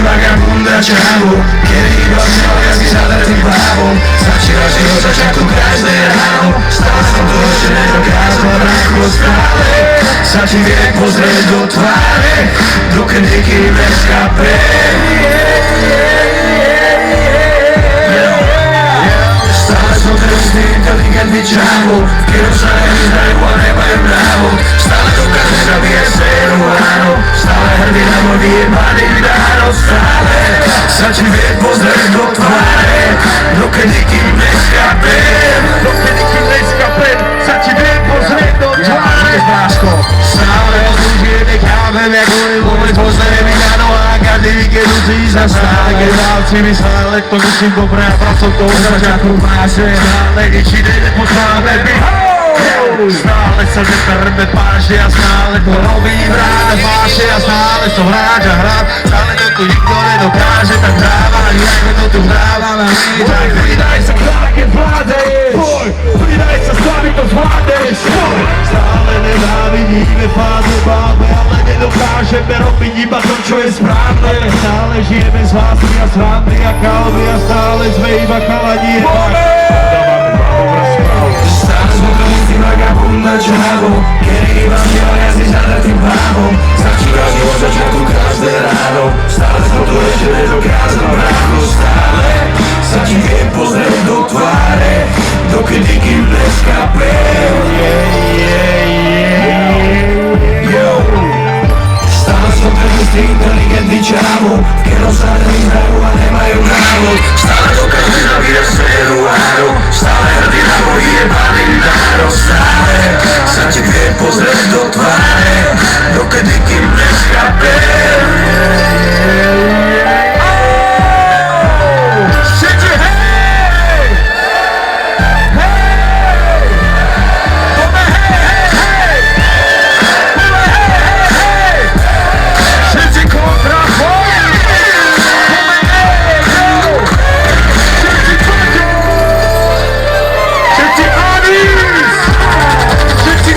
Vagabunda čavu, kedy iba vzal jazyk zadrtým hlavou. Začína život začiatku každé ráno. Stále som toho, že nedokázal rýchlo stále sa ti vie pozrieť do tváre, dokedy kým neskápe. Stále som ten istý inteligentný čavu, keď sa nevyznajú a nemajú právo. Stále dokáže zabíjať séru ráno, stále hrdý na môj vyjebaný dáno. Stále sa ti vie pozrieť do tváre, dokedy kým neskápem. Dokedy kým neskápem, sa ti vie pozrieť do tváre. Stále odlúžie, nechápem, jak oni môj pozrie mi na nohách. Každý víkend musí sa stále, keď dávci mi stále to musím dobré a pracov to od začiatku máše. Stále nič iné nepotráme byť. Stále sa neperme páše a stále to robím rád. Páše a stále som hráč a hrám. Stále to tu nikto nedokáže, tak hrávam. Jak to tu hrávam a my tak pridaj sa k nám, keď vládeš. Pridaj sa s nami, to zvládneš. Stále nenávidíme, fáze máme, ale nedokážeme robiť iba to, čo je správne. Stále žijeme z lásky a srandy a kalby a stále sme iba chalani. Stále sme to istý vagabunda čavu, kedy iba vzal jazyk zadrtým hlavou. Začína život začiatku každé ráno, stále som to ešte nedokázal ráno. Stále sa ti vie pozrieť do tváre, dokedy kým neskápem. Stále som ten istý inteligentný čavu, keď sa nevyznajú a nemajú návod. Stále dokáže zabíjať séru áno, stále hrdý na môj jebaný národ. Stále sa ti vie pozrieť do tváre, dokedy kým neskápem. Všetci hej! Hej! Poďme hej, hej, hej! Poďme hej, hej! Všetci kontra boj! Poďme hej, go! Všetci kontra! Všetci Anis! Všetci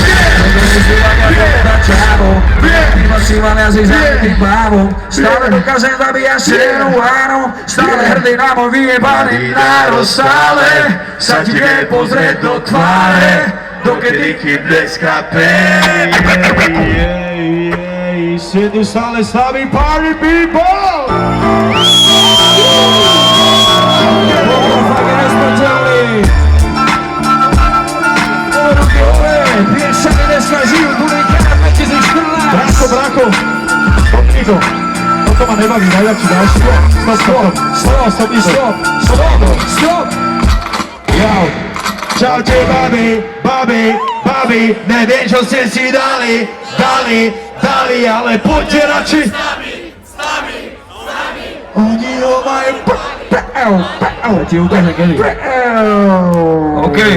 Iba jazyk zabitým bávom. Stále dokážem zabíjať séru áno, stále hrdý na môj vyjebaný národ. Stále sa ti vie pozrieť do tváre, dokedy kým neskápem. Sednú stále s nami party people! Fucking nespočali! Vieš, sa mi dneska žijú, tu nekada 2014. Bráko, stopni to. Toto ma nebaví, najľahší ďalší. Stop. Jau. Čaute, babi, neviem, čo ste si dali, ale poďte radši. S nami. Oni ho majú ti ukážem kedy. Okej.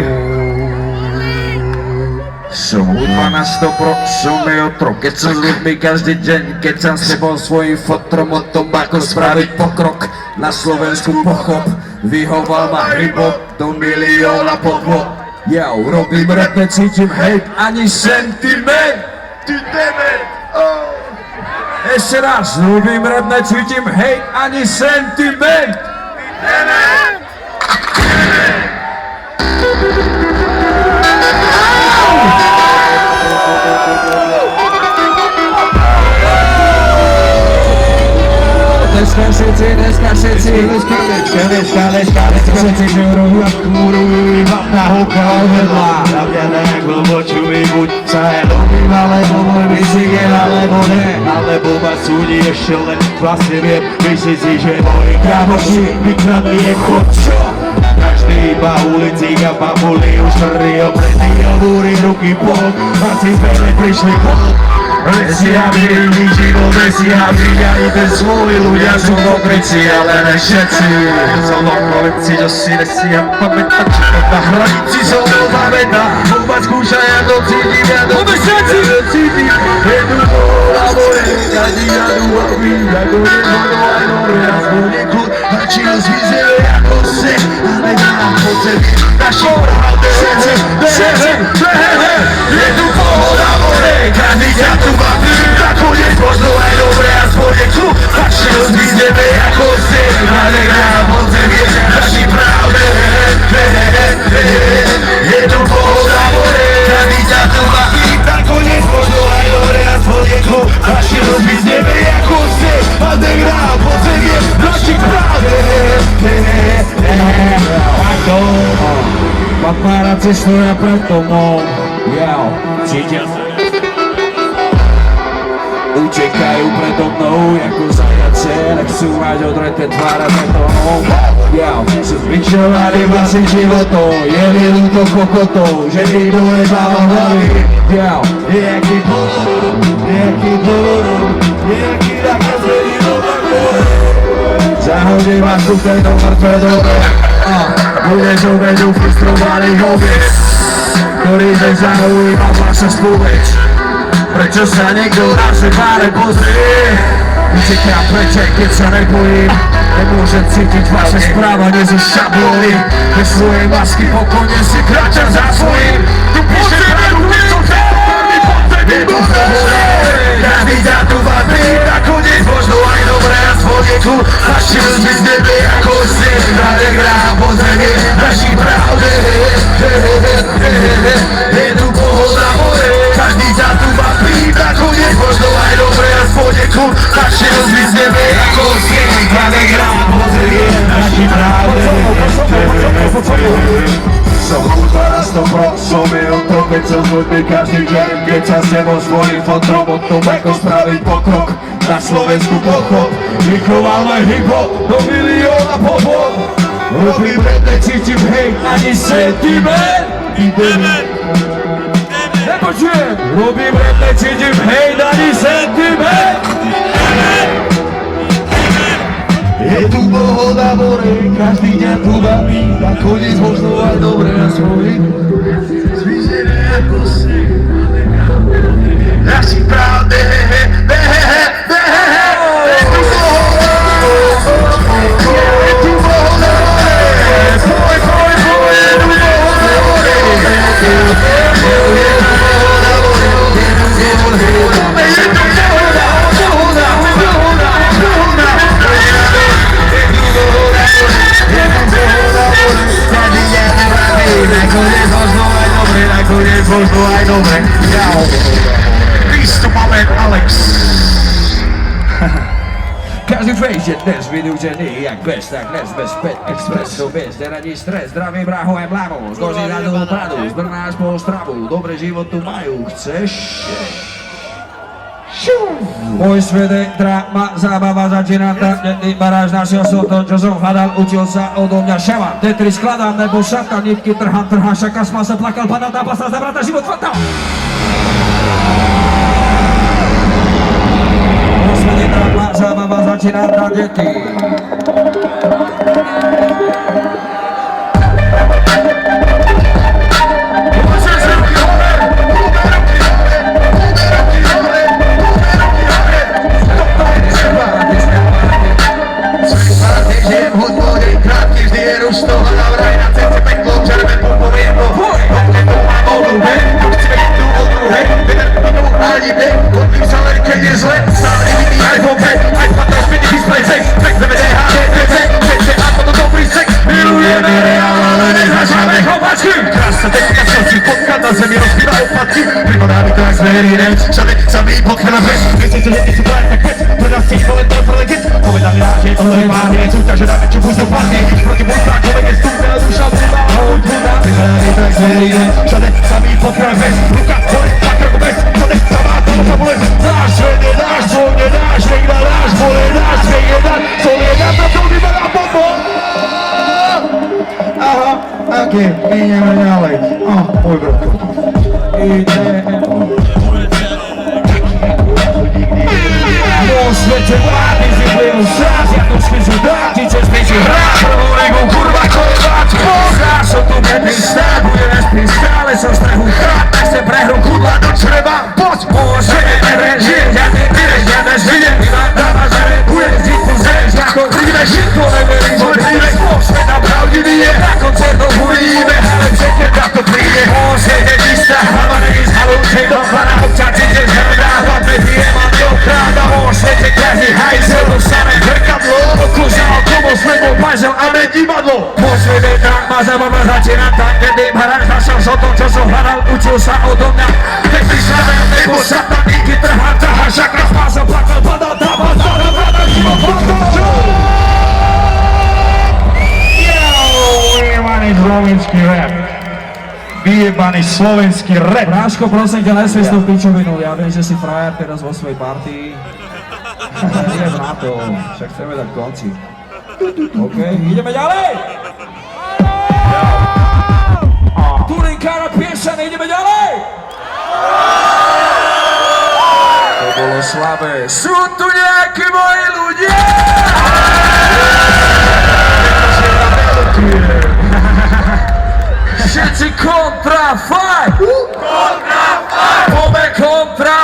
Som hudba na 100%, som jej otrok. Keď som s ľuďmi každý deň, keď som s tebou svojím fotrom o tom, ako spraviť pokrok. Na Slovensku pochop, vyhoval ma hip-hop do milióna podvod. Ja robím rap, necítim hejt, ani sentiment. Ty dement, oh. Ešte raz, robím rap, necítim hejt, ani sentiment. Ty dement. Dneska všetci žurujú a kúrujú iba na hokal vedľa. Na mňa nejako počuj, buď sa je ľúbim, alebo môj bizik je, alebo ne. Alebo ma súdi ešte len vlastne viem. Myslí si, že moji kamoši vykradli je chodčo. Každý iba ulici a babuli už tvrdí obletí a búri ruky pod. A si pele prišli pod. Nesiaví, nič život nesiaví, ani ten svoj ľudia sú dokryci, ale ne všetci. Som okolici, čo si nesia pamätať, na hranici som to zavedá. Vôbec skúšaj, ja to cítim, ja to cítim. Jedu na moje, každý jadu a vín, ako nemohlo aj nové, aspoň neklud. Načil zmizeli ako se, ale nám pocet naši pravde. Jedu na moje, každý jadu stoja pred domom. Cítia sa. Utekajú predo mnou, ako zajace, nechcú mať odreté tvára betónom. Sú zbičovaní vlastným životom, je mi ľúto kokotov, že nikto nemáva hlavy. Nejaký bolo, nejaký nakazení do marmore. Zahodí vás tu v tejto mŕtve dobe a budeš obeťou frustrovaných obiec, ktorý nezahujú iba vaša spoveď. Prečo sa niekto na seba nepozrie? Utekám preč, aj keď sa nebojím. Nemôžem cítiť vaše správanie zo šablóny. Bez svojej masky pokojne si kráčam za svojím. Tu píše pravdu, keď som záporný potrebný pohoda. Každý ťa tu vadí, nakoniec možno aj dobré a spodenku. Naši ľudí z nebe ako sneh, ráde hrám pozemie našich pravde. Je tu pohoda more, každý ťa tu vadí, nakoniec možno aj dobré a spodenku. Naši ľudí z nebe ako sneh, ráde hrám pozemie našich pravde. Som hudba na 100%, som je o tom, keď sa zvodne každý deň, keď sa sebou svojím fotrom o tom, ako spraviť pokrok na Slovensku pochod. Vychováme hip-hop do milióna popod. Robím rap, necítim hej, ani sentiment. Nepočujem. Robím rap, necítim hej, ani sentiment. Je tu pohoda more, každý deň tu baví, nakoniec možno aj dobre na svojich. Zvýšené ako si, naši pravde, je tu pohoda, je tu pohoda more, poj, je tu pohoda more, nakoniec možno aj dobre. Peace to my man Alex. Každý trace je dnes vynútený, jak bez, tak dnes bez pet, expresso bez, neradí stres, zdravý bráho aj mlávo, z kozy na dolu pradu, z Brna až po Ostravu, dobrý život tu majú, chceš? Môj svet je drama, zábava začína tak, netný baráž, našiel som to, čo som hľadal, učil sa odo mňa šava. Tetry skladám, nebo šata, nitky trhám, šaka, smal sa, plakal, padal, dápa sa, zabrata, život, fatal. Môj svet je drama, zábava začína tak, netný. Žijem hudbu, dej krátky, vždy je ruš toho navraj na ceste peklo, červen poviem ho. Keď to mám vodu, hej, to chceme ísť tú vodu, hej, veder minú ani dej, odlím sa len keď je zle, stále iný iPhone 5, aj spadá špiny display sex, sex DVD, HDTV, všetci a toto dobrý sex, milujeme reál, ale nezažáme chovačky. Krásna teďka slci, potka na zemi rozbíva opadky, pripadá mi to jak zverí reč, všade sa mi potka na vec, myslíte, že ty sú praje tak vec, pre nás tiež to len to je pro legend, povedali rád, že to je pár vec, že dáme čo buď dopadne, proti Bultákovi je stúpe, duša vúda, ahoj vúda. Vyzerali tak zveríme, všade sa mi potkáme bez, ruka hore, tak ako bez, všade sa má to sa bude. Náš svet je náš, svoj je náš, vejda náš, vole náš, svet je náš, sol je náš, na to vyberá pomôcť. Aha, ok, ideme ďalej. Môj bratko. Ideme. Vo svete vlády zvyklým sraz, ja tu spíšu dáti, čo spíšu hrát. Prvú ligu kurva kováčko, zás som tu bedný stát, budeme spíť stále som strehu chrát, tak se prehru kudla do čreva, poď, môže nerežiť, ja nevyrež, ja nežvidem, iba dáva, že nebudeš žiť tu zrež, ako prídeš, to neverí, že prídeš, sveta pravdivý je, na koncertoch uvidíme, ale všetko tak to príde, môže nedista, hlava není z halúčej, do chlana občas ideš hrdá, padne pijem a neokráda, svete každý hajzel, to samé hrkadlo, oklužal komu sledol pažel a ne divadlo. Môj svet je drama, zábava začína tak, kedy hráš, našiel som to, čo som hľadal, učil sa odo mňa. Keď prišľavé, nebo sataníky trhá, šakra, spál sa, plakal, padal, dáva, zároveň, život, fatal. Yo, jemaný slovenský rap. vyjebaný slovenský rap. Bráško, prosím ťa, nesvieš tú pičovinu, ja viem, že si frajer teraz vo svojej partii. Idem na to, však chceme dať konci. OK, ideme ďalej! Turinkára pieseň, ideme ďalej! To bolo slabé. Sú tu nejakí moji ľudia! Všetci kontra fight! Kontra fight!